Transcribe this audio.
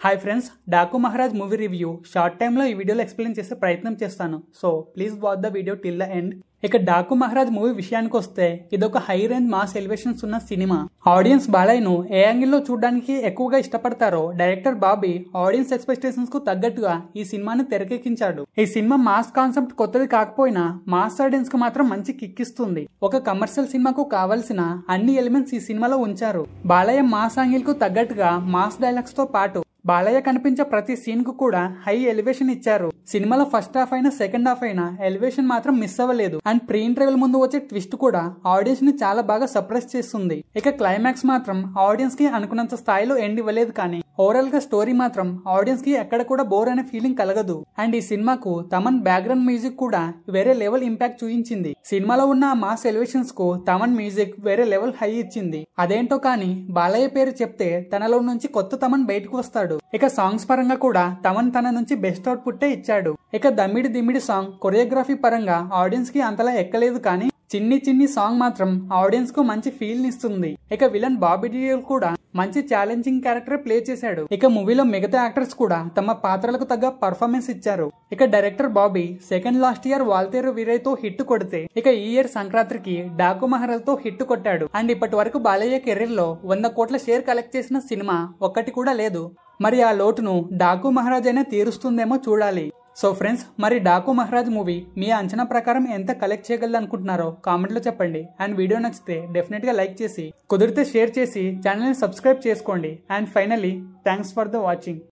Hi friends, Daaku Maharaj movie review short టైంలో ఈ వీడియోలో ఎక్స్ప్లెయిన్ చేసే ప్రయత్నం చేస్తాను. So please watch the video till the end. ఇక డాకు మహారాజ్ మూవీ విషయానికి వస్తే ఇదొక హై రేంజ్ మాస్ ఎలివేషన్స్ ఉన్న సినిమా. ఆడియన్స్ బాలయ్యను ఏ యాంగిల్లో చూడడానికి ఎక్కువగా ఇష్టపడతారో డైరెక్టర్ బాబీ ఆడియన్స్ ఎక్స్పెక్టేషన్స్ కు తగ్గట్టుగా ఈ సినిమాని తెరకెక్కించాడు. ఈ సినిమా మాస్ కాన్సెప్ట్ కొత్తది కాకపోయినా మాస్ ఆడియన్స్ కు మాత్రం మంచి కిక్ ఇస్తుంది. ఒక కమర్షియల్ సినిమాకు కావాల్సిన అన్ని ఎలిమెంట్స్ ఈ సినిమాలో ఉంచారు. బాలయ్య మాస్ యాంగిల్ కు తగ్గట్టుగా మాస్ డైలాగ్స్ తో పాటు బాలయ్య కనిపించే ప్రతి సీన్ కు కూడా హై ఎలివేషన్ ఇచ్చారు. సినిమాలో ఫస్ట్ హాఫ్ అయినా సెకండ్ హాఫ్ అయినా ఎలివేషన్ మాత్రం మిస్ అవ్వలేదు. అండ్ ప్రీ ఇంటర్వెల్ ముందు వచ్చే ట్విస్ట్ కూడా ఆడియన్స్ ని చాలా బాగా సర్ప్రైజ్ చేస్తుంది. ఇక క్లైమాక్స్ మాత్రం ఆడియన్స్ కి అనుకున్నంత స్థాయిలో ఎండ్ ఇవ్వలేదు, కానీ ఓవరాల్ గా స్టోరీ మాత్రం ఆడియన్స్ కి ఎక్కడ కూడా బోర్ అనే ఫీలింగ్ కలగదు. అండ్ ఈ సినిమాకు తమన్ బ్యాక్గ్రౌండ్ మ్యూజిక్ కూడా వేరే లెవెల్ ఇంపాక్ట్ చూపించింది. సినిమాలో ఉన్న మాస్ ఎలివేషన్స్ కు తమన్ మ్యూజిక్ వేరే లెవెల్ హై ఇచ్చింది. అదేంటో కానీ బాలయ్య పేరు చెప్తే తనలో నుంచి కొత్త తమన్ బయటకు వస్తాడు. ఇక సాంగ్స్ పరంగా కూడా తమన్ తన నుంచి బెస్ట్ అవుట్పుట్టే ఇచ్చాడు. ఇక దమ్మిడి దిమ్మిడి సాంగ్ కొరియోగ్రఫీ పరంగా ఆడియన్స్ కి అంతలా ఎక్కలేదు, కానీ చిన్ని చిన్ని సాంగ్ మాత్రం ఆడియన్స్ కు మంచి ఫీల్ ఇస్తుంది. ఇక విలన్ బాబీ డియోల్ కూడా మంచి ఛాలెంజింగ్ క్యారెక్టర్ ప్లే చేశాడు. ఇక మూవీలో మిగతా యాక్టర్స్ కూడా తమ పాత్రలకు తగ్గ పర్ఫార్మెన్స్ ఇచ్చారు. ఇక director Bobby second last year Waltair Veerayya తో హిట్ కొడితే ఇక ఈ ఇయర్ సంక్రాంతికి డాకు మహారాజ్ తో హిట్ కొట్టాడు. అండ్ ఇప్పటి వరకు బాలయ్య కెరీర్ లో 100 కోట్ల షేర్ కలెక్ట్ చేసిన సినిమా ఒక్కటి కూడా లేదు. మరి ఆ లోటును డాకు మహారాజ్ అయినా తీరుస్తుందేమో చూడాలి. సో ఫ్రెండ్స్, మరి డాకు మహారాజ్ మూవీ మీ అంచనా ప్రకారం ఎంత కలెక్ట్ చేయగలదు అనుకుంటున్నారో కామెంట్ లో చెప్పండి. అండ్ వీడియో నచ్చితే డెఫినెట్ గా లైక్ చేసి, కుదిరితే షేర్ చేసి ఛానల్ ని సబ్స్క్రైబ్ చేసుకోండి. And finally thanks for the watching.